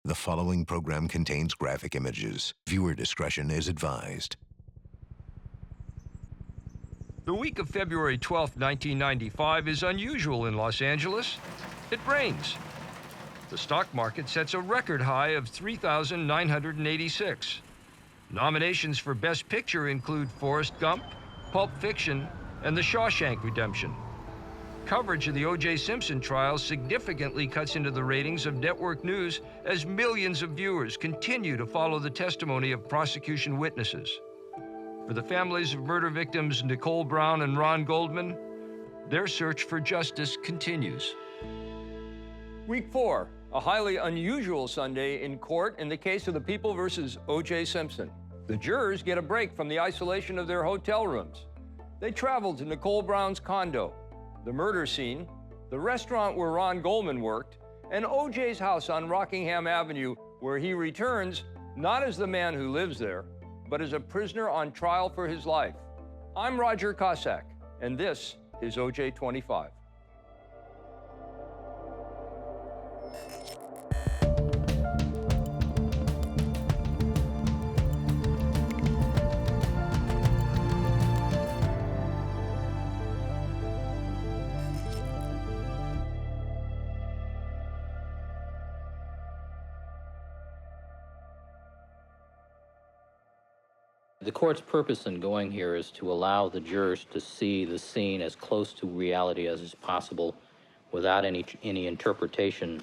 The following program contains graphic images. Viewer discretion is advised. The week of February 12, 1995 is unusual in Los Angeles. It rains. The stock market sets a record high of 3,986. Nominations for Best Picture include Forrest Gump, Pulp Fiction, and The Shawshank Redemption. Coverage of the O.J. Simpson trial significantly cuts into the ratings of network news as millions of viewers continue to follow the testimony of prosecution witnesses. For the families of murder victims Nicole Brown and Ron Goldman, their search for justice continues. Week 4, a highly unusual Sunday in court in the case of the People versus O.J. Simpson. The jurors get a break from the isolation of their hotel rooms. They travel to Nicole Brown's condo, the murder scene, the restaurant where Ron Goldman worked, and O.J.'s house on Rockingham Avenue, where he returns not as the man who lives there, but as a prisoner on trial for his life. I'm Roger Cossack, and this is OJ25. The court's purpose in going here is to allow the jurors to see the scene as close to reality as is possible without any interpretation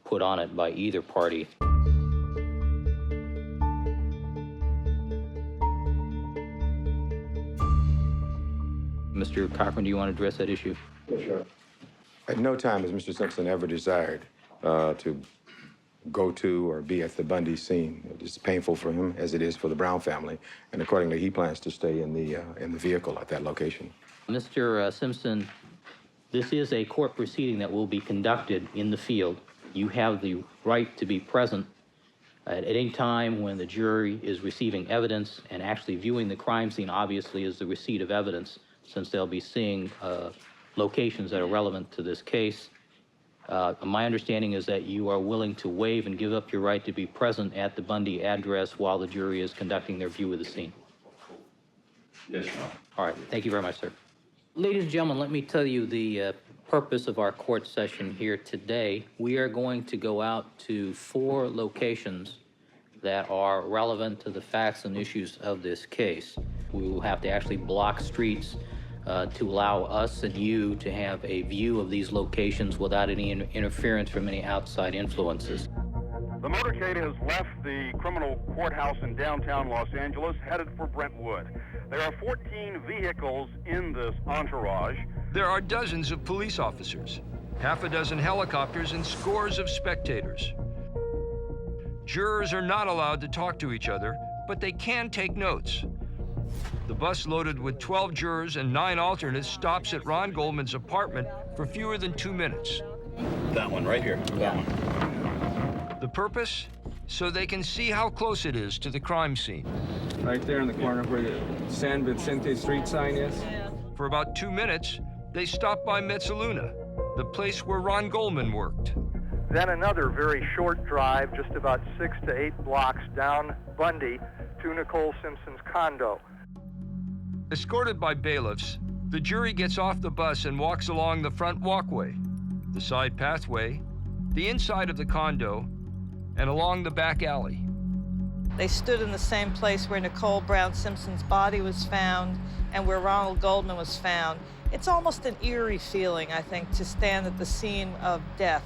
put on it by either party. Mr. Cochran, do you want to address that issue? Sure. At no time has Mr. Simpson ever desired to go to or be at the Bundy scene. It's painful for him, as it is for the Brown family, and accordingly, he plans to stay in the vehicle at that location. Mr. Simpson, this is a court proceeding that will be conducted in the field. You have the right to be present at any time when the jury is receiving evidence, and actually viewing the crime scene, obviously, is the receipt of evidence, since they'll be seeing locations that are relevant to this case. My understanding is that you are willing to waive and give up your right to be present at the Bundy address while the jury is conducting their view of the scene. Yes, Your Honor. All right, thank you very much, sir. Ladies and gentlemen, let me tell you the purpose of our court session here today. We are going to go out to 4 locations that are relevant to the facts and issues of this case. We will have to actually block streets to allow us and you to have a view of these locations without any interference from any outside influences. The motorcade has left the criminal courthouse in downtown Los Angeles, headed for Brentwood. There are 14 vehicles in this entourage. There are dozens of police officers, half a dozen helicopters, and scores of spectators. Jurors are not allowed to talk to each other, but they can take notes. The bus loaded with 12 jurors and 9 alternates stops at Ron Goldman's apartment for fewer than 2 minutes. That one right here. That one. The purpose? So they can see how close it is to the crime scene. Right there in the corner where the San Vicente Street sign is. For about 2 minutes, they stop by Mezzaluna, the place where Ron Goldman worked. Then another very short drive, just about 6 to 8 blocks down Bundy to Nicole Simpson's condo. Escorted by bailiffs, the jury gets off the bus and walks along the front walkway, the side pathway, the inside of the condo, and along the back alley. They stood in the same place where Nicole Brown Simpson's body was found and where Ronald Goldman was found. It's almost an eerie feeling, I think, to stand at the scene of death.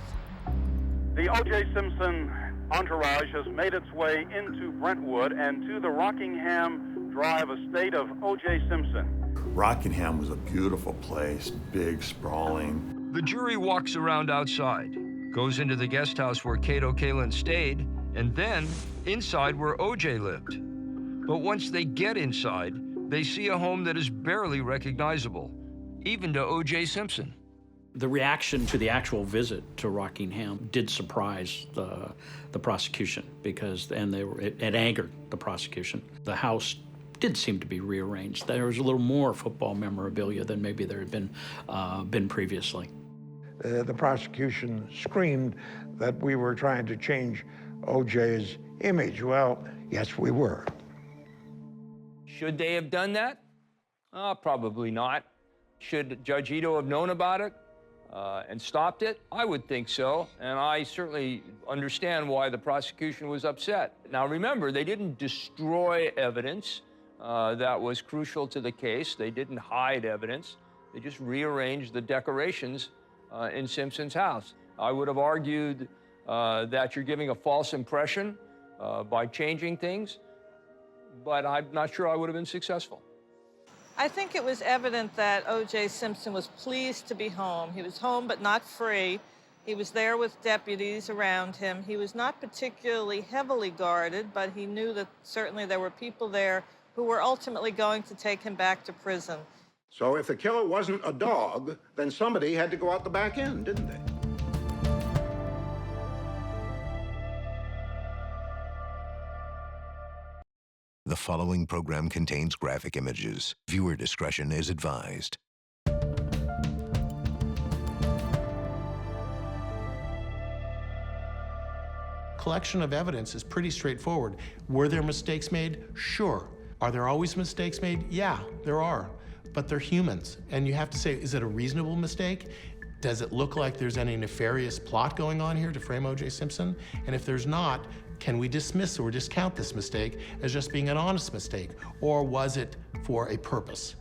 The O.J. Simpson entourage has made its way into Brentwood and to the Rockingham Drive estate of O.J. Simpson. Rockingham was a beautiful place, big, sprawling. The jury walks around outside, goes into the guest house where Cato Kalin stayed, and then inside where O.J. lived. But once they get inside, they see a home that is barely recognizable, even to O.J. Simpson. The reaction to the actual visit to Rockingham did surprise the prosecution it angered the prosecution. The house did seem to be rearranged. There was a little more football memorabilia than maybe there had been previously. The prosecution screamed that we were trying to change OJ's image. Well, yes, we were. Should they have done that? Probably not. Should Judge Ito have known about it and stopped it? I would think so, and I certainly understand why the prosecution was upset. Now remember, they didn't destroy evidence that was crucial to the case. They didn't hide evidence. They just rearranged the decorations in Simpson's house. I would have argued that you're giving a false impression by changing things, but I'm not sure I would have been successful. I think it was evident that O.J. Simpson was pleased to be home. He was home but not free. He was there with deputies around him. He was not particularly heavily guarded, but he knew that certainly there were people there who were ultimately going to take him back to prison. So if the killer wasn't a dog, then somebody had to go out the back end, didn't they? The following program contains graphic images. Viewer discretion is advised. Collection of evidence is pretty straightforward. Were there mistakes made? Sure. Are there always mistakes made? Yeah, there are. But they're humans. And you have to say, is it a reasonable mistake? Does it look like there's any nefarious plot going on here to frame O.J. Simpson? And if there's not, can we dismiss or discount this mistake as just being an honest mistake? Or was it for a purpose?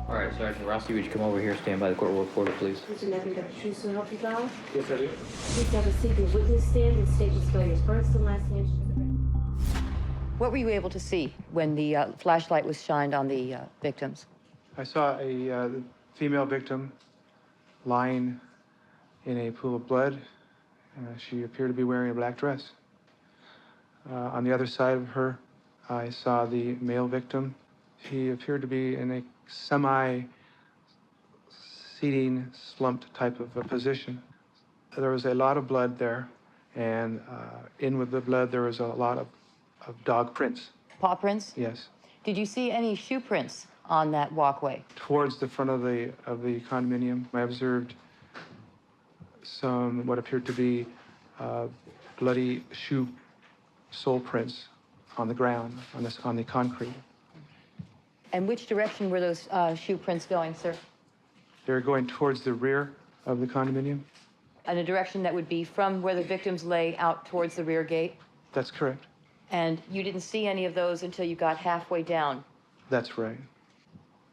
All right, Sergeant Rossi, would you come over here, stand by the court reporter, please? Mr. Neville, got the truth to help you guys? Yes, I do. Please have a seat in the witness stand and state your spell your first and last name. What were you able to see when the flashlight was shined on the victims? I saw a female victim lying in a pool of blood. She appeared to be wearing a black dress. On the other side of her, I saw the male victim. He appeared to be in a semi-seating, slumped type of a position. There was a lot of blood there, and in with the blood, there was a lot of dog prints. Paw prints? Yes. Did you see any shoe prints on that walkway? Towards the front of the condominium, I observed some what appeared to be bloody shoe sole prints on the ground, on the concrete. And which direction were those shoe prints going, sir? They were going towards the rear of the condominium. In a direction that would be from where the victims lay out towards the rear gate? That's correct. And you didn't see any of those until you got halfway down? That's right.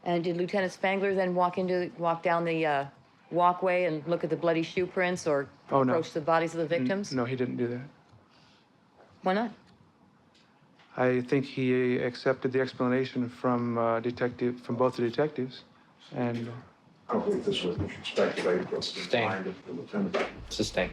And did Lieutenant Spangler then walk down the walkway and look at the bloody shoe prints or approach the bodies of the victims? No, he didn't do that. Why not? I think he accepted the explanation from both the detectives, and I don't think this witness should speculate what's in the mind of the lieutenant. Sustain.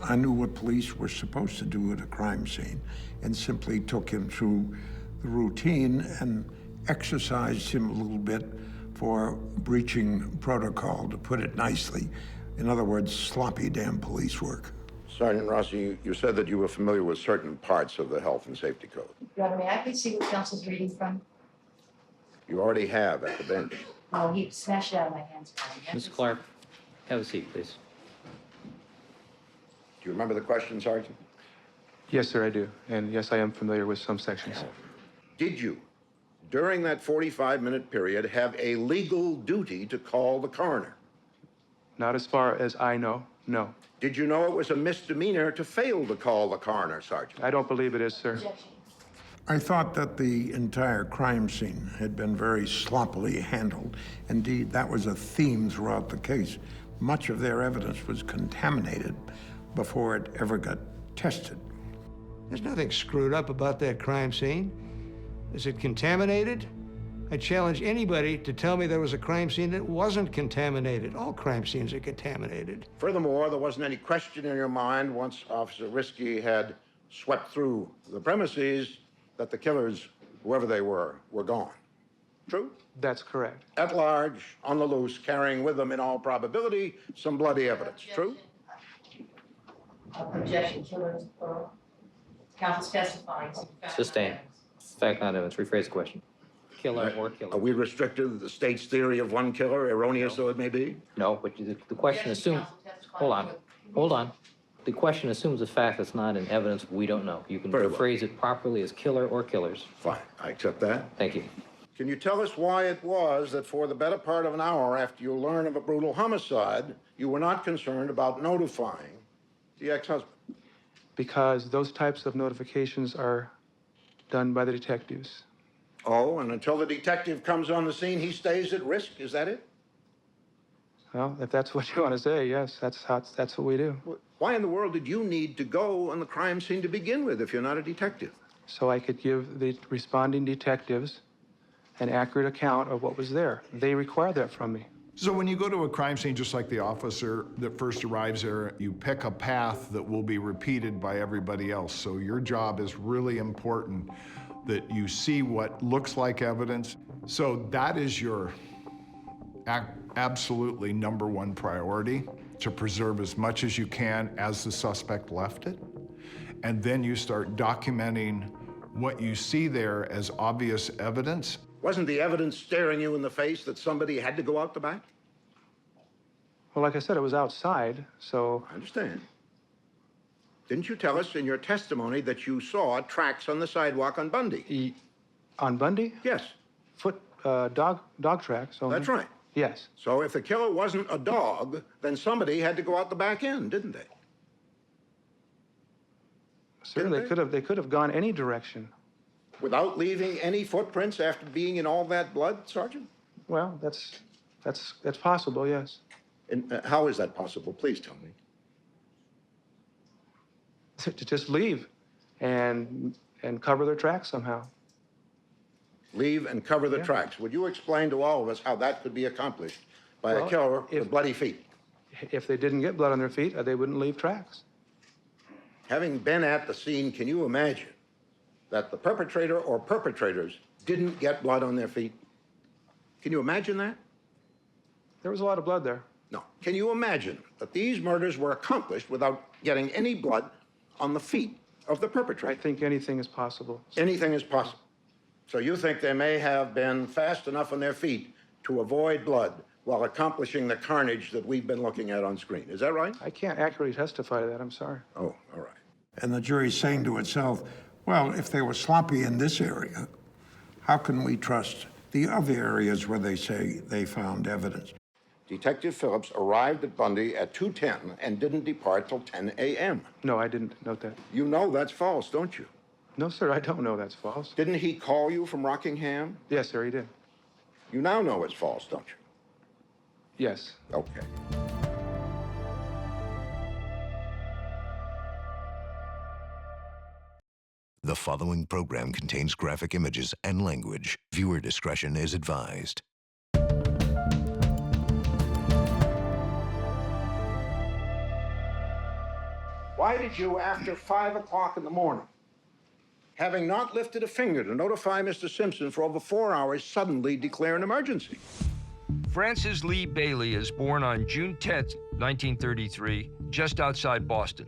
I knew what police were supposed to do at a crime scene and simply took him through the routine and exercised him a little bit for breaching protocol, to put it nicely. In other words, sloppy damn police work. Sergeant Rossi, you said that you were familiar with certain parts of the Health and Safety Code. Your Honor, may I please see what counsel's reading from? You already have at the bench. Oh, he smashed it out of my hands. Ms. Clark, have a seat, please. Do you remember the question, Sergeant? yes, sir, I do. And yes, I am familiar with some sections. Did you, during that 45-minute period, have a legal duty to call the coroner? Not as far as I know, no. Did you know it was a misdemeanor to fail to call the coroner, Sergeant? I don't believe it is, sir. I thought that the entire crime scene had been very sloppily handled. Indeed, that was a theme throughout the case. Much of their evidence was contaminated before it ever got tested. There's nothing screwed up about that crime scene. Is it contaminated? I challenge anybody to tell me there was a crime scene that wasn't contaminated. All crime scenes are contaminated. Furthermore, there wasn't any question in your mind once Officer Riske had swept through the premises that the killers, whoever they were gone. True? That's correct. At large, on the loose, carrying with them, in all probability, some bloody evidence. True? Objection, killers, counsel testifying. Sustain. Fact, not evidence. Rephrase the question. killer or killers. Are we restricted to the state's theory of one killer, erroneous though it may be? No, but the question assumes, hold on. The question assumes a fact that's not in evidence we don't know. You can Very well. phrase it properly as killer or killers. Fine, I accept that. Thank you. Can you tell us why it was that for the better part of an hour after you learned of a brutal homicide, you were not concerned about notifying the ex-husband? Because those types of notifications are done by the detectives. Oh, and until the detective comes on the scene, he stays at risk, is that it? Well, if that's what you want to say, yes, that's what we do. Why in the world did you need to go on the crime scene to begin with if you're not a detective? So I could give the responding detectives an accurate account of what was there. They require that from me. So when you go to a crime scene, just like the officer that first arrives there, you pick a path that will be repeated by everybody else. So your job is really important, that you see what looks like evidence. So that is your absolutely number one priority, to preserve as much as you can as the suspect left it. And then you start documenting what you see there as obvious evidence. Wasn't the evidence staring you in the face that somebody had to go out the back? Well, like I said, it was outside, so... I understand. Didn't you tell us in your testimony that you saw tracks on the sidewalk on Bundy? On Bundy? Yes. Dog tracks only. That's right. Yes. So if the killer wasn't a dog, then somebody had to go out the back end, didn't they? Sir, they could have gone any direction. Without leaving any footprints after being in all that blood, Sergeant? Well, that's possible, yes. And how is that possible? Please tell me. To just leave and cover their tracks somehow. Leave and cover the tracks. Would you explain to all of us how that could be accomplished by a killer with bloody feet? If they didn't get blood on their feet, they wouldn't leave tracks. Having been at the scene, can you imagine that the perpetrator or perpetrators didn't get blood on their feet? Can you imagine that? There was a lot of blood there. No. Can you imagine that these murders were accomplished without getting any blood on the feet of the perpetrator? I think anything is possible. Anything is possible. So you think they may have been fast enough on their feet to avoid blood while accomplishing the carnage that we've been looking at on screen. Is that right? I can't accurately testify to that. I'm sorry. Oh, all right. And the jury's saying to itself, well, if they were sloppy in this area, how can we trust the other areas where they say they found evidence? Detective Phillips arrived at Bundy at 2:10 and didn't depart till 10 a.m. No, I didn't note that. You know that's false, don't you? No, sir, I don't know that's false. Didn't he call you from Rockingham? Yes, sir, he did. You now know it's false, don't you? Yes. Okay. The following program contains graphic images and language. Viewer discretion is advised. Why did you, after 5 o'clock in the morning, having not lifted a finger to notify Mr. Simpson for over 4 hours, suddenly declare an emergency? Francis Lee Bailey is born on June 10, 1933, just outside Boston.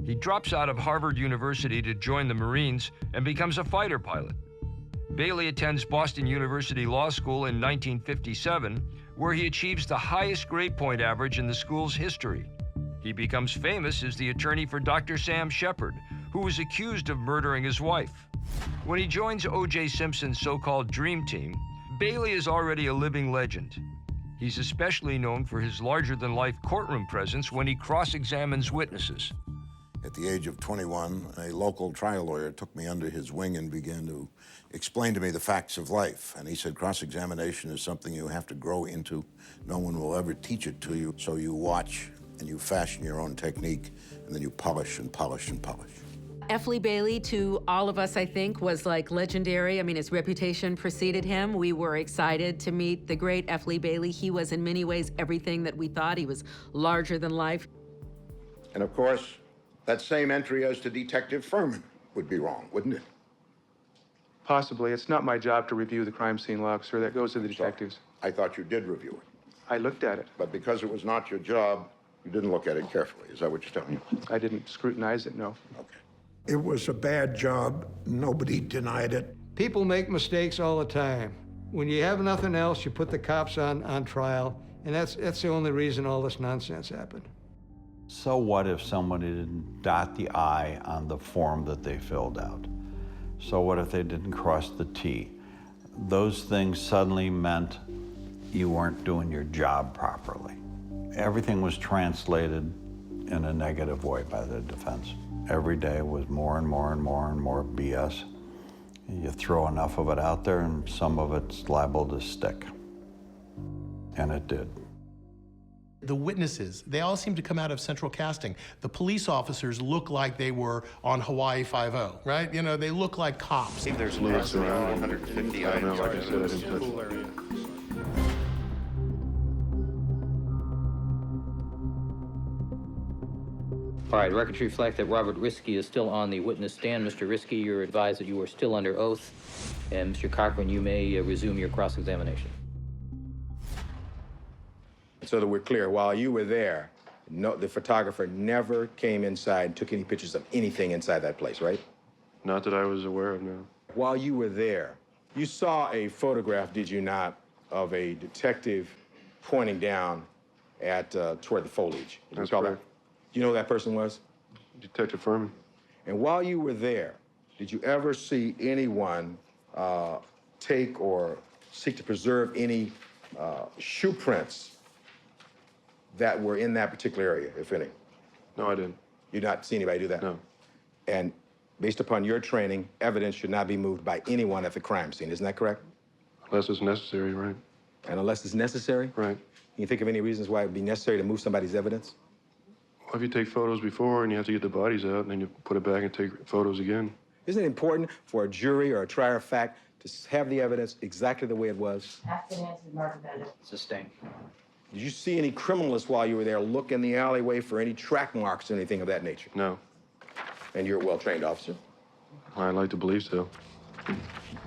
He drops out of Harvard University to join the Marines and becomes a fighter pilot. Bailey attends Boston University Law School in 1957, where he achieves the highest grade point average in the school's history. He becomes famous as the attorney for Dr. Sam Shepard, who was accused of murdering his wife. When he joins O.J. Simpson's so-called Dream Team, Bailey is already a living legend. He's especially known for his larger-than-life courtroom presence when he cross-examines witnesses. At the age of 21, a local trial lawyer took me under his wing and began to explain to me the facts of life. And he said, cross-examination is something you have to grow into. No one will ever teach it to you. So you watch and you fashion your own technique, and then you polish and polish and polish. F. Lee Bailey, to all of us, I think, was like legendary. I mean, his reputation preceded him. We were excited to meet the great F. Lee Bailey. He was in many ways everything that we thought. He was larger than life. And of course, that same entry as to Detective Furman would be wrong, wouldn't it? Possibly. It's not my job to review the crime scene log, sir. That goes to the detectives. I thought you did review it. I looked at it. But because it was not your job, you didn't look at it carefully. Is that what you're telling me? I didn't scrutinize it, no. Okay. It was a bad job. Nobody denied it. People make mistakes all the time. When you have nothing else, you put the cops on trial, and that's the only reason all this nonsense happened. So what if somebody didn't dot the I on the form that they filled out? So what if they didn't cross the T? Those things suddenly meant you weren't doing your job properly. Everything was translated in a negative way by the defense. Every day was more and more and more and more BS. You throw enough of it out there and some of it's liable to stick. And it did. The witnesses, they all seem to come out of central casting. The police officers look like they were on Hawaii Five-0, right? You know, they look like cops. I think there's fluids around 150 items. Like I said, I didn't touch it. All right, records reflect that Robert Riske is still on the witness stand. Mr. Riske, you're advised that you are still under oath. And Mr. Cochran, you may resume your cross-examination. So that we're clear, while you were there, no, the photographer never came inside, took any pictures of anything inside that place, right? Not that I was aware of, no. While you were there, you saw a photograph, did you not, of a detective pointing down at toward the foliage? That's correct. Do you know who that person was? Detective Furman. And while you were there, did you ever see anyone take or seek to preserve any shoe prints that were in that particular area, if any? No, I didn't. You not see anybody do that? No. And based upon your training, evidence should not be moved by anyone at the crime scene, isn't that correct? Unless it's necessary, right. And unless it's necessary? Right. Can you think of any reasons why it would be necessary to move somebody's evidence? Well, if you take photos before and you have to get the bodies out, and then you put it back and take photos again. Isn't it important for a jury or a trier of fact to have the evidence exactly the way it was? Sustained. Did you see any criminalists while you were there look in the alleyway for any track marks or anything of that nature? No. And you're a well-trained officer? I'd like to believe so.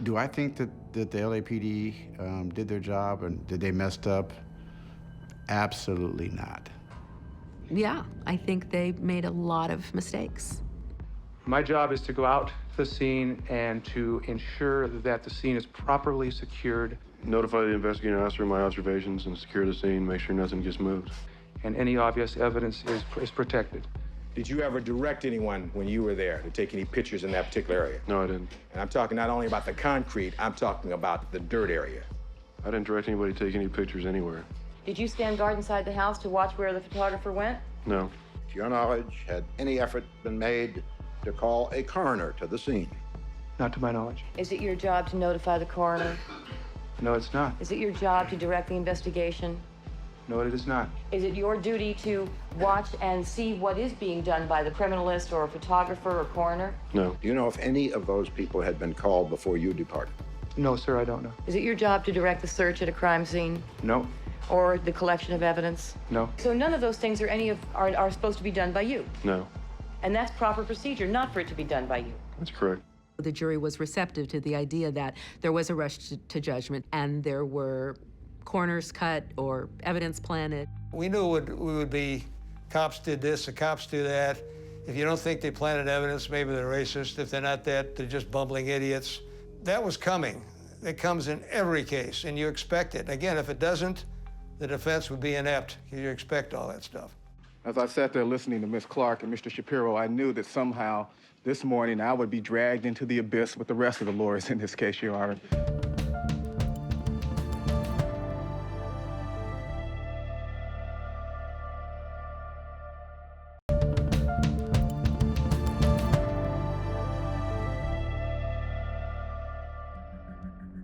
Do I think that the LAPD did their job and did they messed up? Absolutely not. Yeah, I think they made a lot of mistakes. My job is to go out to the scene and to ensure that the scene is properly secured. Notify the investigating officer of my observations and secure the scene, make sure nothing gets moved. And any obvious evidence is protected. Did you ever direct anyone when you were there to take any pictures in that particular area? No, I didn't. And I'm talking not only about the concrete, I'm talking about the dirt area. I didn't direct anybody to take any pictures anywhere. Did you stand guard inside the house to watch where the photographer went? No. To your knowledge, had any effort been made to call a coroner to the scene? Not to my knowledge. Is it your job to notify the coroner? No, it's not. Is it your job to direct the investigation? No, it is not. Is it your duty to watch and see what is being done by the criminalist or photographer or coroner? No. Do you know if any of those people had been called before you departed? No, sir, I don't know. Is it your job to direct the search at a crime scene? No. Or the collection of evidence? No. So none of those things are supposed to be done by you? No. And that's proper procedure, not for it to be done by you? That's correct. The jury was receptive to the idea that there was a rush to judgment and there were corners cut or evidence planted. We knew we would be, cops did this, the cops do that. If you don't think they planted evidence, maybe they're racist. If they're not that, they're just bumbling idiots. That was coming. It comes in every case, and you expect it. Again, if it doesn't, the defense would be inept. You expect all that stuff. As I sat there listening to Ms. Clark and Mr. Shapiro, I knew that somehow this morning I would be dragged into the abyss with the rest of the lawyers in this case, Your Honor.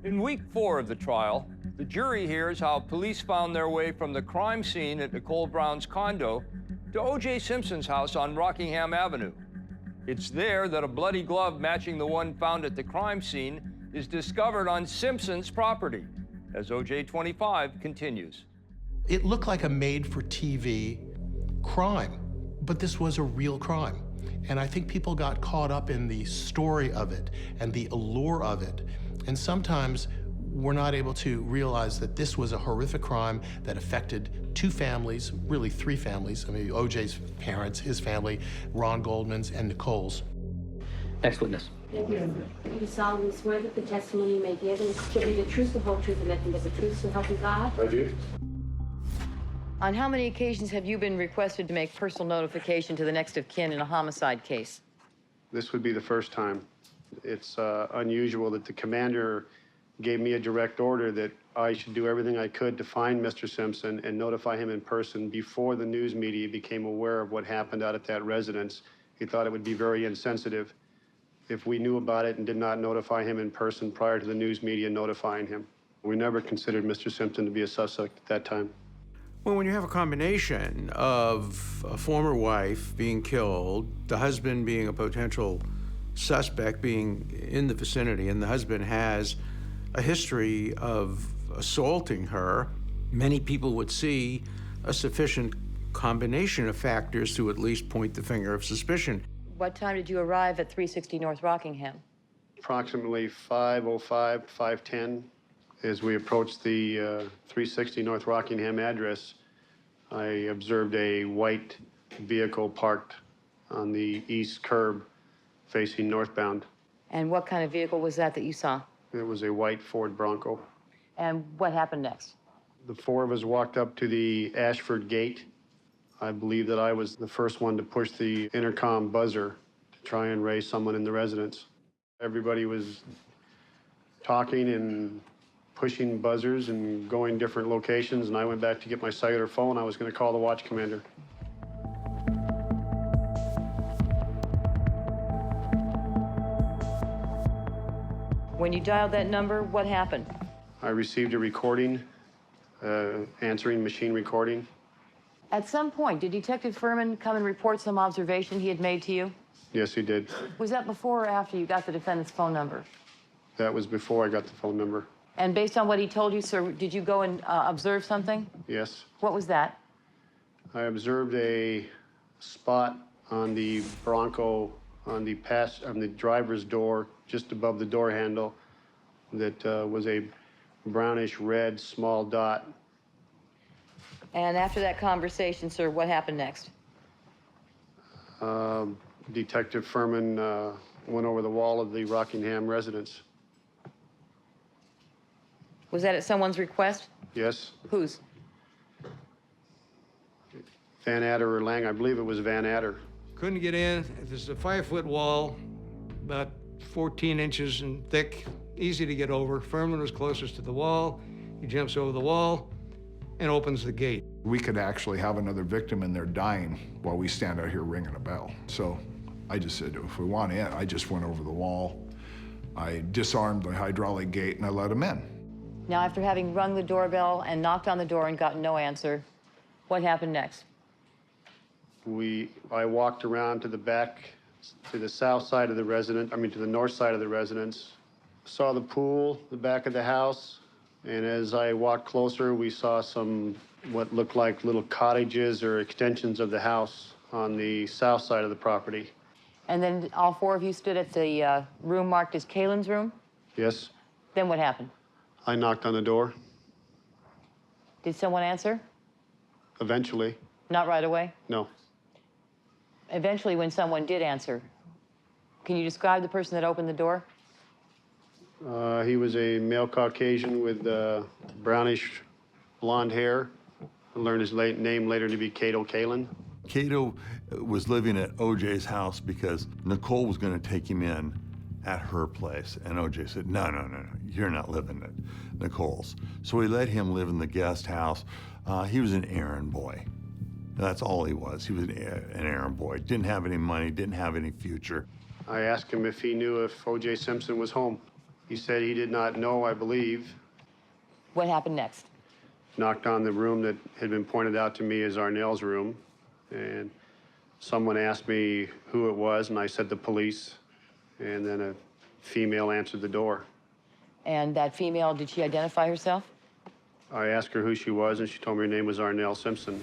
In week 4 of the trial, the jury hears how police found their way from the crime scene at Nicole Brown's condo to O.J. Simpson's house on Rockingham Avenue. It's there that a bloody glove matching the one found at the crime scene is discovered on Simpson's property, as OJ25 continues. It looked like a made-for-TV crime, but this was a real crime. And I think people got caught up in the story of it and the allure of it. And sometimes we're not able to realize that this was a horrific crime that affected 2 families, really 3 families. I mean, OJ's parents, his family, Ron Goldman's, and Nicole's. Next witness. Thank you. You solemnly swear that the testimony you may give shall be the truth, the whole truth, and nothing but the truth, so help you God? I do. On how many occasions have you been requested to make personal notification to the next of kin in a homicide case? This would be the first time. It's unusual that the commander gave me a direct order that I should do everything I could to find Mr. Simpson and notify him in person before the news media became aware of what happened out at that residence. He thought it would be very insensitive if we knew about it and did not notify him in person prior to the news media notifying him. We never considered Mr. Simpson to be a suspect at that time. Well, when you have a combination of a former wife being killed, the husband being a potential suspect being in the vicinity, and the husband has a history of assaulting her, many people would see a sufficient combination of factors to at least point the finger of suspicion. What time did you arrive at 360 North Rockingham? Approximately 5:05, 5:10. As we approached the 360 North Rockingham address, I observed a white vehicle parked on the east curb facing northbound. And what kind of vehicle was that you saw? It was a white Ford Bronco. And what happened next? The four of us walked up to the Ashford gate. I believe that I was the first one to push the intercom buzzer to try and raise someone in the residence. Everybody was talking and pushing buzzers and going different locations, and I went back to get my cellular phone. I was going to call the watch commander. When you dialed that number, what happened? I received a recording, answering machine recording. At some point, did Detective Furman come and report some observation he had made to you? Yes, he did. Was that before or after you got the defendant's phone number? That was before I got the phone number. And based on what he told you, sir, did you go and observe something? Yes. What was that? I observed a spot on the Bronco on the driver's door, just above the door handle, that was a brownish red small dot. And after that conversation, sir, what happened next? Detective Furman went over the wall of the Rockingham residence. Was that at someone's request? Yes. Whose? Van Adder or Lange. I believe it was Van Adder. Couldn't get in. This is a 5-foot wall, about 14 inches in thick, easy to get over. Furman was closest to the wall. He jumps over the wall and opens the gate. We could actually have another victim in there dying while we stand out here ringing a bell. So I just said, if we want in, I just went over the wall. I disarmed the hydraulic gate and I let him in. Now, after having rung the doorbell and knocked on the door and gotten no answer, what happened next? I walked around to the back, to the south side of the residence, to the north side of the residence, saw the pool, the back of the house, and as I walked closer, we saw some what looked like little cottages or extensions of the house on the south side of the property. And then all four of you stood at the room marked as Kalen's room? Yes. Then what happened? I knocked on the door. Did someone answer? Eventually. Not right away? No. Eventually, when someone did answer, can you describe the person that opened the door? He was a male Caucasian with brownish blonde hair. I learned his name later to be Cato Kalen. Cato was living at OJ's house because Nicole was going to take him in at her place. And OJ said, no, you're not living at Nicole's. So we let him live in the guest house. He was an errand boy. That's all he was. He was an errand boy. Didn't have any money, didn't have any future. I asked him if he knew if O.J. Simpson was home. He said he did not know, I believe. What happened next? Knocked on the room that had been pointed out to me as Arnell's room, and someone asked me who it was, and I said the police, and then a female answered the door. And that female, did she identify herself? I asked her who she was, and she told me her name was Arnell Simpson.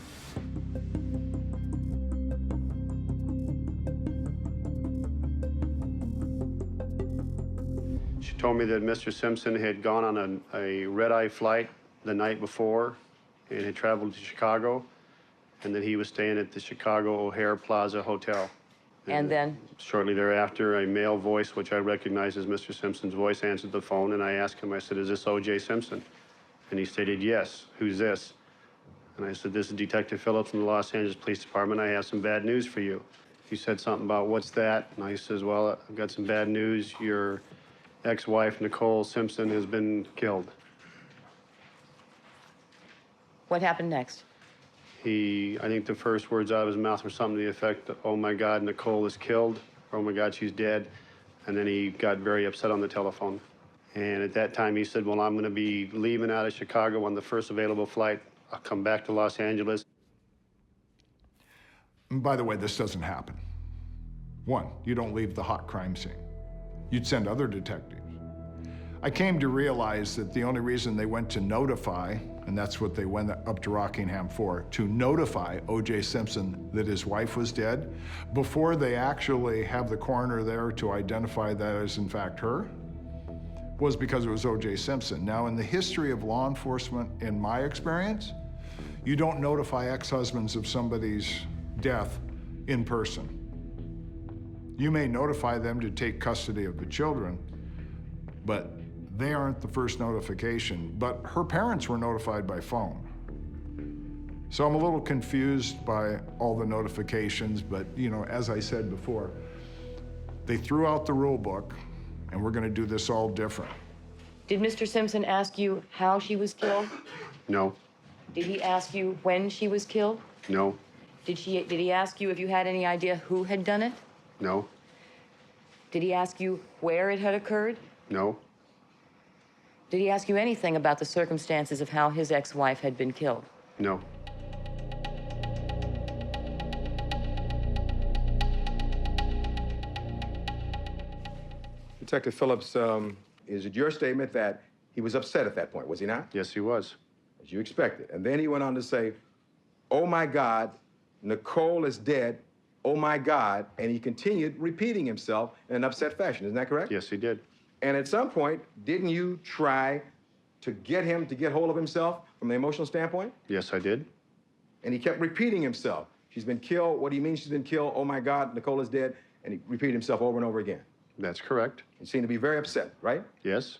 She told me that Mr. Simpson had gone on a red-eye flight the night before and had traveled to Chicago, and that he was staying at the Chicago O'Hare Plaza Hotel. And then? Shortly thereafter, a male voice, which I recognized as Mr. Simpson's voice, answered the phone, and I asked him, I said, "Is this O.J. Simpson?" And he stated, "Yes." "Who's this?" And I said, "This is Detective Phillips from the Los Angeles Police Department. I have some bad news for you." He said something about, "What's that?" And I says, "Well, I've got some bad news. Your ex-wife, Nicole Simpson, has been killed." What happened next? I think the first words out of his mouth were something to the effect, "Oh my God, Nicole is killed," or "Oh my God, she's dead." And then he got very upset on the telephone. And at that time he said, "Well, I'm going to be leaving out of Chicago on the first available flight. I'll come back to Los Angeles." And by the way, this doesn't happen. One, you don't leave the hot crime scene. You'd send other detectives. I came to realize that the only reason they went to notify, and that's what they went up to Rockingham for, to notify O.J. Simpson that his wife was dead, before they actually have the coroner there to identify that as in fact her, was because it was O.J. Simpson. Now, in the history of law enforcement, in my experience, you don't notify ex-husbands of somebody's death in person. You may notify them to take custody of the children, but they aren't the first notification. But her parents were notified by phone. So I'm a little confused by all the notifications, but you know, as I said before, they threw out the rule book, and we're going to do this all different. Did Mr. Simpson ask you how she was killed? No. Did he ask you when she was killed? No. Did he ask you if you had any idea who had done it? No. Did he ask you where it had occurred? No. Did he ask you anything about the circumstances of how his ex-wife had been killed? No. Detective Phillips, is it your statement that he was upset at that point, was he not? Yes, he was. As you expected. And then he went on to say, "Oh my God, Nicole is dead. Oh my God." And he continued repeating himself in an upset fashion. Isn't that correct? Yes, he did. And at some point, didn't you try to get him to get hold of himself from the emotional standpoint? Yes, I did. And he kept repeating himself. "She's been killed. What do you mean she's been killed? Oh my God, Nicole is dead." And he repeated himself over and over again. That's correct. He seemed to be very upset, right? Yes.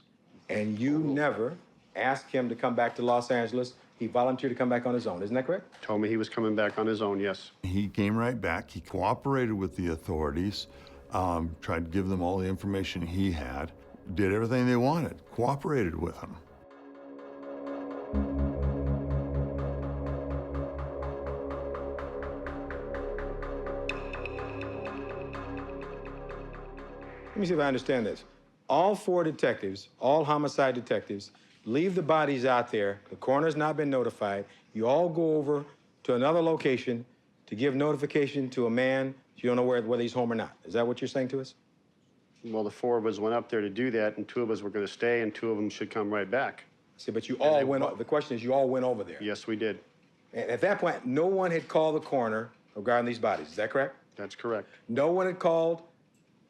And you never asked him to come back to Los Angeles. He volunteered to come back on his own. Isn't that correct? Told me he was coming back on his own, yes. He came right back. He cooperated with the authorities, tried to give them all the information he had, did everything they wanted, cooperated with them. Let me see if I understand this. All four detectives, all homicide detectives, leave the bodies out there. The coroner's not been notified. You all go over to another location to give notification to a man. You don't know whether he's home or not. Is that what you're saying to us? Well, the four of us went up there to do that, and two of us were going to stay, and two of them should come right back. See, but you all went. The question is, you all went over there. Yes, we did. And at that point, no one had called the coroner regarding these bodies. Is that correct? That's correct. No one had called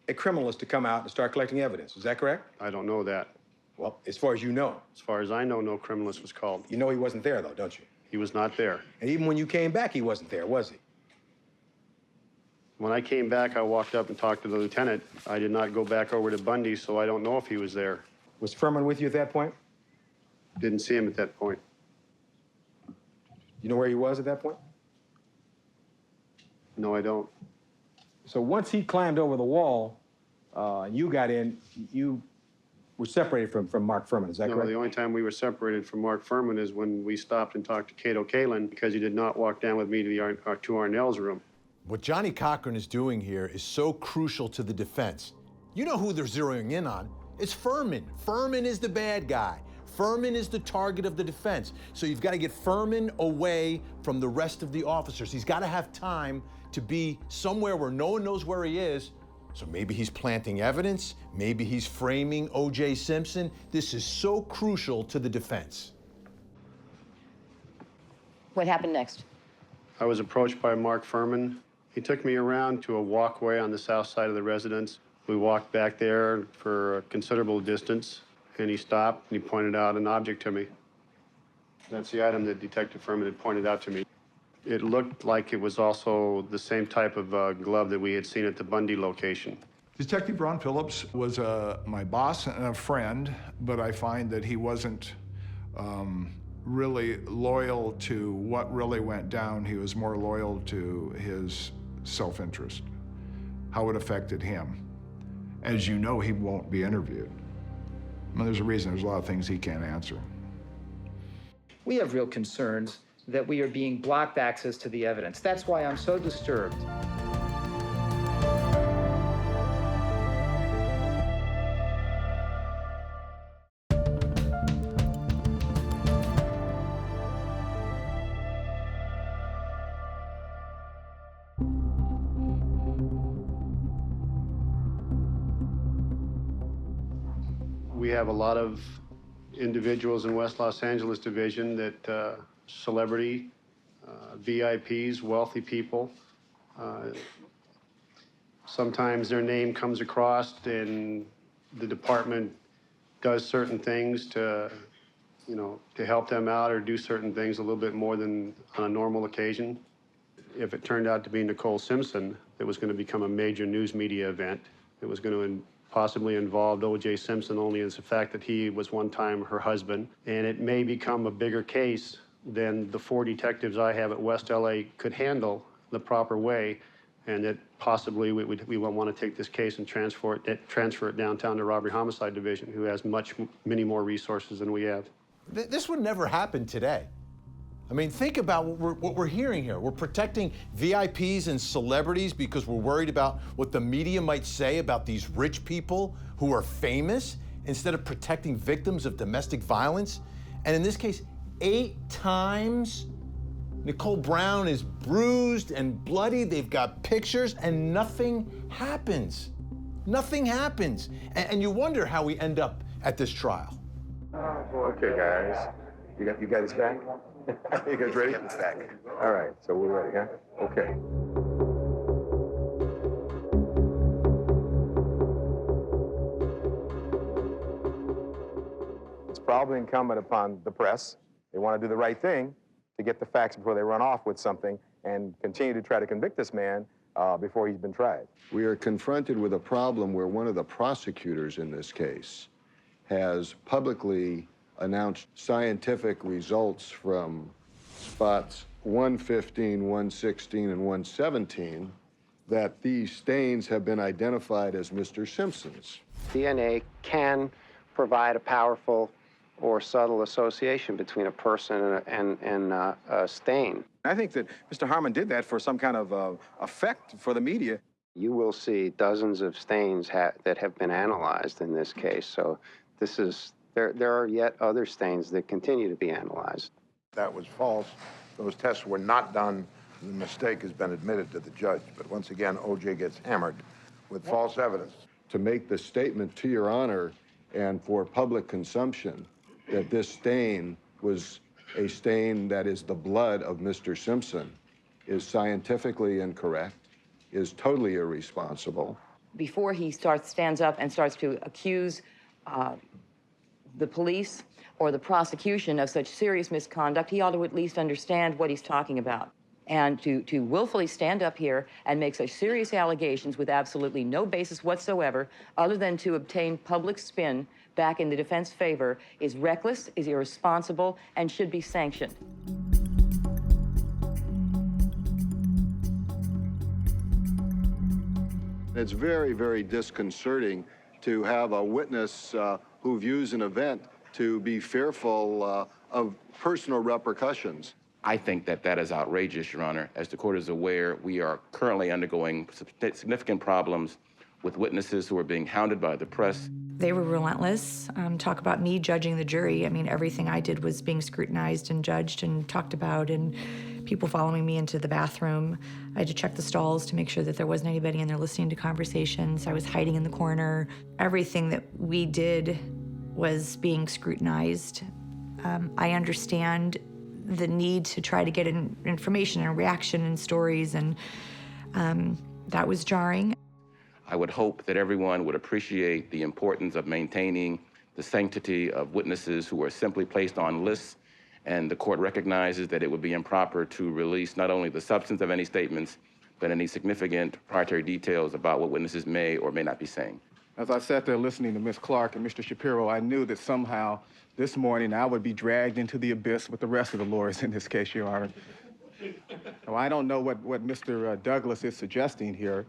a criminalist to come out and start collecting evidence. Is that correct? I don't know that. Well, as far as you know. As far as I know, no criminalist was called. You know he wasn't there, though, don't you? He was not there. And even when you came back, he wasn't there, was he? When I came back, I walked up and talked to the lieutenant. I did not go back over to Bundy, so I don't know if he was there. Was Furman with you at that point? Didn't see him at that point. You know where he was at that point? No, I don't. So once he climbed over the wall, you got in, you were separated from Mark Furman, is that correct? No, the only time we were separated from Mark Furman is when we stopped and talked to Cato Kalin because he did not walk down with me to Arnell's room. What Johnnie Cochran is doing here is so crucial to the defense. You know who they're zeroing in on. It's Furman. Furman is the bad guy. Furman is the target of the defense. So you've got to get Furman away from the rest of the officers. He's got to have time to be somewhere where no one knows where he is. So maybe he's planting evidence. Maybe he's framing O.J. Simpson. This is so crucial to the defense. What happened next? I was approached by Mark Furman. He took me around to a walkway on the south side of the residence. We walked back there for a considerable distance, and he stopped and he pointed out an object to me. That's the item that Detective Furman had pointed out to me. It looked like it was also the same type of glove that we had seen at the Bundy location. Detective Ron Phillips was my boss and a friend, but I find that he wasn't really loyal to what really went down. He was more loyal to his self-interest, how it affected him. As you know, he won't be interviewed. I mean, there's a reason there's a lot of things he can't answer. We have real concerns that we are being blocked access to the evidence. That's why I'm so disturbed. We have a lot of individuals in West Los Angeles Division that celebrity, VIPs, wealthy people. Sometimes their name comes across and the department does certain things to, to help them out or do certain things a little bit more than on a normal occasion. If it turned out to be Nicole Simpson, it was going to become a major news media event. It was going to possibly involved O.J. Simpson only as the fact that he was one time her husband. And it may become a bigger case than the 4 detectives I have at West LA could handle the proper way. And that possibly we will want to take this case and transfer it downtown to Robbery Homicide Division, who has many more resources than we have. This would never happen today. I mean, think about what we're hearing here. We're protecting VIPs and celebrities because we're worried about what the media might say about these rich people who are famous instead of protecting victims of domestic violence. And in this case, 8 times, Nicole Brown is bruised and bloody. They've got pictures and nothing happens. Nothing happens. And you wonder how we end up at this trial. Okay, guys. You got his back? You guys ready? His back. All right, so we're ready, huh? Okay. It's probably incumbent upon the press. They want to do the right thing to get the facts before they run off with something and continue to try to convict this man before he's been tried. We are confronted with a problem where one of the prosecutors in this case has publicly announced scientific results from spots 115, 116, and 117 that these stains have been identified as Mr. Simpson's. DNA can provide a powerful or subtle association between a person and a stain. I think that Mr. Harmon did that for some kind of effect for the media. You will see dozens of stains that have been analyzed in this case. So this is, there are yet other stains that continue to be analyzed. That was false. Those tests were not done. The mistake has been admitted to the judge. But once again, O.J. gets hammered with false evidence. To make the statement to your honor and for public consumption that this stain was a stain that is the blood of Mr. Simpson is scientifically incorrect, is totally irresponsible. Before he stands up and starts to accuse the police or the prosecution of such serious misconduct, he ought to at least understand what he's talking about. And to willfully stand up here and make such serious allegations with absolutely no basis whatsoever, other than to obtain public spin back in the defense favor, is reckless, is irresponsible, and should be sanctioned. It's very, very disconcerting to have a witness who views an event to be fearful of personal repercussions. I think that that is outrageous, Your Honor. As the court is aware, we are currently undergoing significant problems with witnesses who are being hounded by the press. They were relentless. Talk about me judging the jury. I mean, everything I did was being scrutinized and judged and talked about, and people following me into the bathroom. I had to check the stalls to make sure that there wasn't anybody in there listening to conversations. I was hiding in the corner. Everything that we did was being scrutinized. I understand the need to try to get information and reaction and stories, and that was jarring. I would hope that everyone would appreciate the importance of maintaining the sanctity of witnesses who are simply placed on lists And the court recognizes that it would be improper to release not only the substance of any statements, but any significant proprietary details about what witnesses may or may not be saying. As I sat there listening to Ms. Clark and Mr. Shapiro, I knew that somehow this morning I would be dragged into the abyss with the rest of the lawyers in this case, Your Honor. Now, I don't know what Mr. Douglas is suggesting here.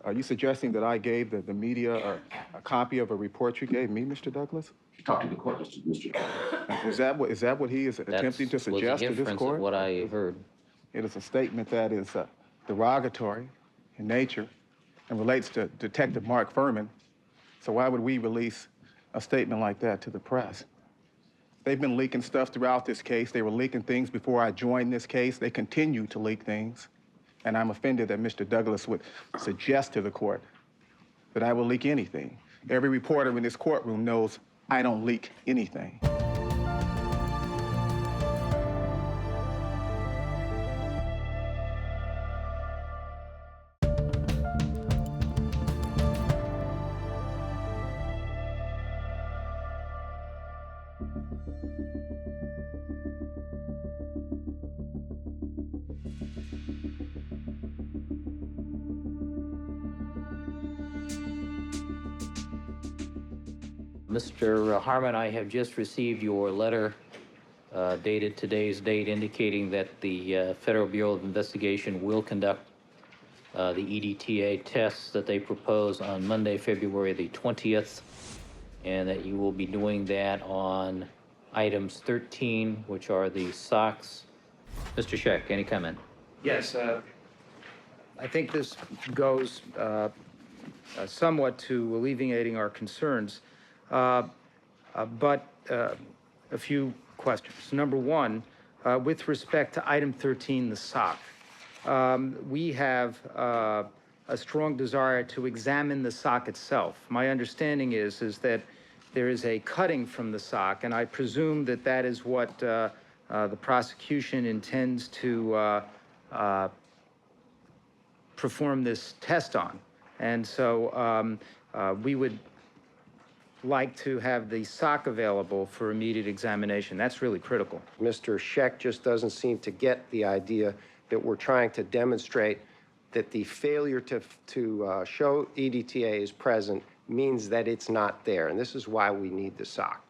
Are you suggesting that I gave the media a copy of a report you gave me, Mr. Douglas? Talk to the court, Mr. Is that what he is attempting to suggest to this court? Of what I heard. It is a statement that is derogatory in nature and relates to Detective Mark Furman. So why would we release a statement like that to the press? They've been leaking stuff throughout this case. They were leaking things before I joined this case. They continue to leak things. And I'm offended that Mr. Douglas would suggest to the court that I will leak anything. Every reporter in this courtroom knows I don't leak anything. Mr. Harmon, I have just received your letter dated today's date indicating that the Federal Bureau of Investigation will conduct the EDTA tests that they propose on Monday, February the 20th, and that you will be doing that on items 13, which are the socks. Mr. Scheck, any comment? Yes, I think this goes somewhat to alleviating our concerns. But a few questions. Number one, with respect to item 13, the sock, we have a strong desire to examine the sock itself. My understanding is that there is a cutting from the sock, and I presume that that is what the prosecution intends to perform this test on. And so we would like to have the sock available for immediate examination. That's really critical. Mr. Scheck just doesn't seem to get the idea that we're trying to demonstrate that the failure to show EDTA is present means that it's not there, and this is why we need the sock.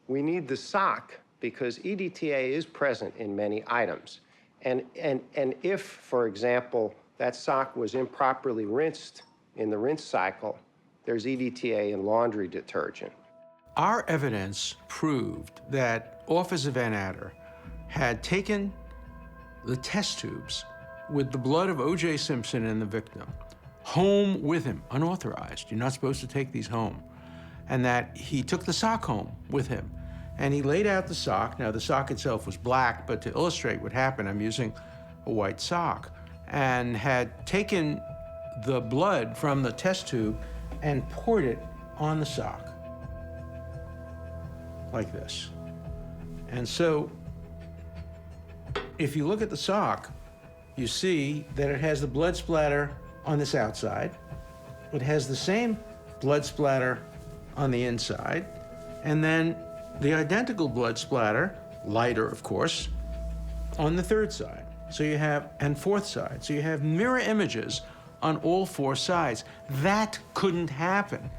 We need the sock because EDTA is present in many items. And if, for example, that sock was improperly rinsed in the rinse cycle, there's EDTA in laundry detergent. Our evidence proved that Officer Van Adder had taken the test tubes with the blood of O.J. Simpson and the victim home with him, unauthorized. You're not supposed to take these home. And that he took the sock home with him. And he laid out the sock. Now, the sock itself was black, but to illustrate what happened, I'm using a white sock. And had taken the blood from the test tube and poured it on the sock, like this. And so, if you look at the sock, you see that it has the blood splatter on this outside. It has the same blood splatter on the inside, and then the identical blood splatter, lighter of course, on the third side. So you have, and fourth side. So you have mirror images on all four sides. That couldn't happen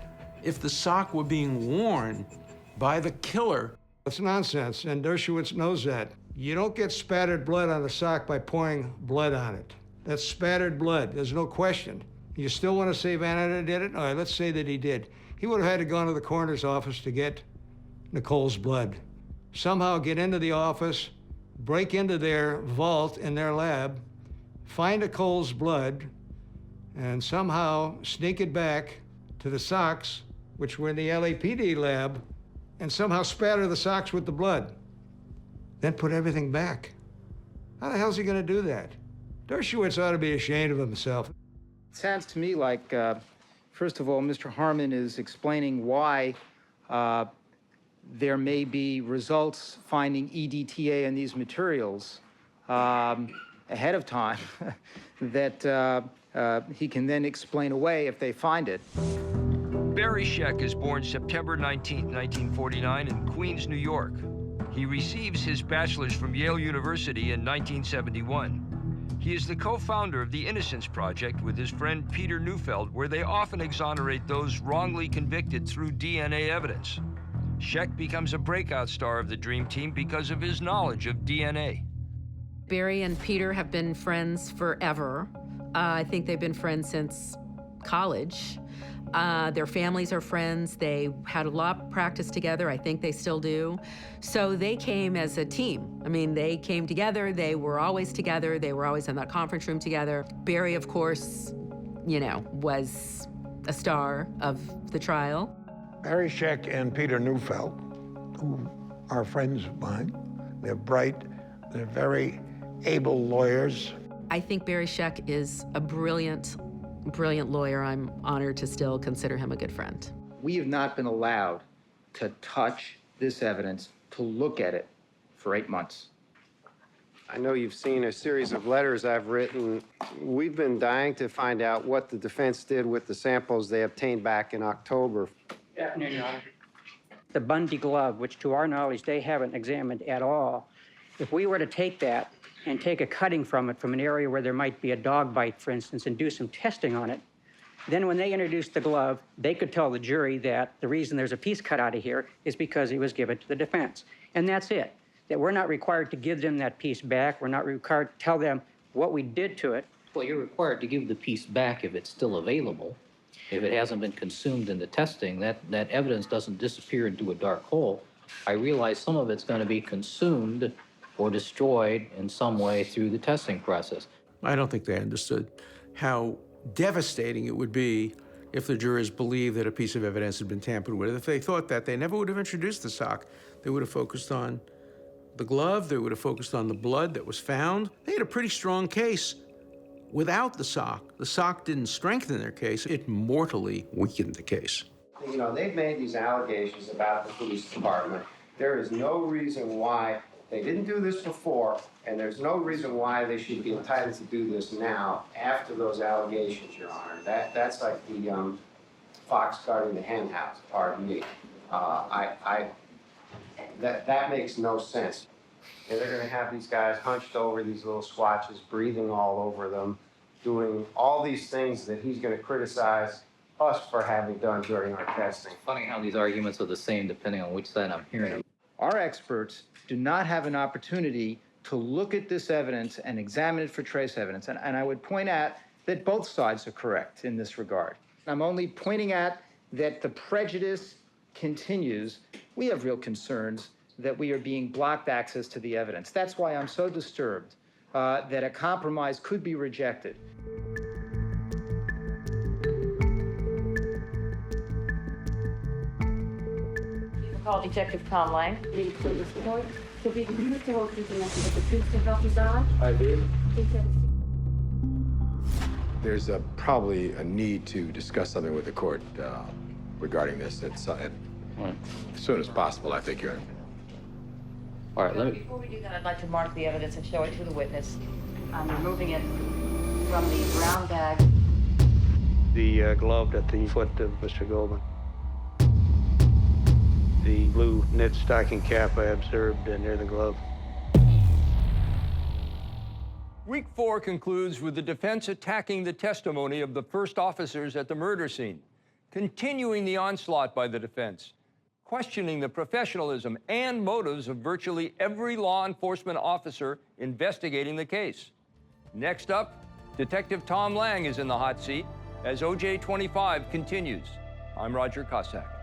if the sock were being worn by the killer. It's nonsense, and Dershowitz knows that. You don't get spattered blood on a sock by pouring blood on it. That's spattered blood, there's no question. You still want to say Van Adder did it? All right, let's say that he did. He would have had to go into the coroner's office to get Nicole's blood. Somehow get into the office, break into their vault in their lab, find Nicole's blood, and somehow sneak it back to the socks, which were in the LAPD lab, and somehow spatter the socks with the blood. Then put everything back. How the hell's he gonna do that? Dershowitz ought to be ashamed of himself. It sounds to me like, first of all, Mr. Harmon is explaining why there may be results finding EDTA in these materials ahead of time that he can then explain away if they find it. Barry Scheck is born September 19, 1949 in Queens, New York. He receives his bachelor's from Yale University in 1971. He is the co-founder of the Innocence Project with his friend Peter Neufeld, where they often exonerate those wrongly convicted through DNA evidence. Scheck becomes a breakout star of the Dream Team because of his knowledge of DNA. Barry and Peter have been friends forever. I think they've been friends since college. Their families are friends. They had a law practice together. I think they still do. So they came as a team. I mean, they came together. They were always together. They were always in that conference room together. Barry, of course, you know, was a star of the trial. Barry Scheck and Peter Neufeld, who are friends of mine, they're bright, they're very able lawyers. I think Barry Scheck is a brilliant lawyer. I'm honored to still consider him a good friend. We have not been allowed to touch this evidence, to look at it for 8 months. I know you've seen a series of letters I've written. We've been dying to find out what the defense did with the samples they obtained back in October. Good afternoon, Your Honor. The Bundy glove, which to our knowledge they haven't examined at all, if we were to take that and take a cutting from it from an area where there might be a dog bite, for instance, and do some testing on it, then when they introduced the glove, they could tell the jury that the reason there's a piece cut out of here is because it was given to the defense. And that's it. That we're not required to give them that piece back. We're not required to tell them what we did to it. Well, you're required to give the piece back if it's still available. If it hasn't been consumed in the testing, that evidence doesn't disappear into a dark hole. I realize some of it's going to be consumed or destroyed in some way through the testing process. I don't think they understood how devastating it would be if the jurors believed that a piece of evidence had been tampered with. If they thought that, they never would have introduced the sock. They would have focused on the glove. They would have focused on the blood that was found. They had a pretty strong case without the sock. The sock didn't strengthen their case. It mortally weakened the case. You know, they've made these allegations about the police department. There is no reason why they didn't do this before, and there's no reason why they should be entitled to do this now after those allegations, Your Honor. That's like the fox guarding the hen house, pardon me. That makes no sense. And they're going to have these guys hunched over these little swatches, breathing all over them, doing all these things that he's going to criticize us for having done during our testing. Funny how these arguments are the same depending on which side I'm hearing them. Our experts do not have an opportunity to look at this evidence and examine it for trace evidence. And I would point out that both sides are correct in this regard. I'm only pointing out that the prejudice continues. We have real concerns that we are being blocked access to the evidence. That's why I'm so disturbed that a compromise could be rejected. Call Detective Tom Lange. Please, Mr. Boyd. So we can use the whole truth and nothing but the truth to help us out. I do. Please have a seat. There's probably a need to discuss something with the court regarding this as soon as possible, I think, Your Honor. All right, let me... Before we do that, I'd like to mark the evidence and show it to the witness. I'm removing it from the brown bag. The glove at the foot of Mr. Goldman. The blue knit stocking cap I observed near the glove. Week 4 concludes with the defense attacking the testimony of the first officers at the murder scene, continuing the onslaught by the defense, questioning the professionalism and motives of virtually every law enforcement officer investigating the case. Next up, Detective Tom Lange is in the hot seat as OJ25 continues. I'm Roger Cossack.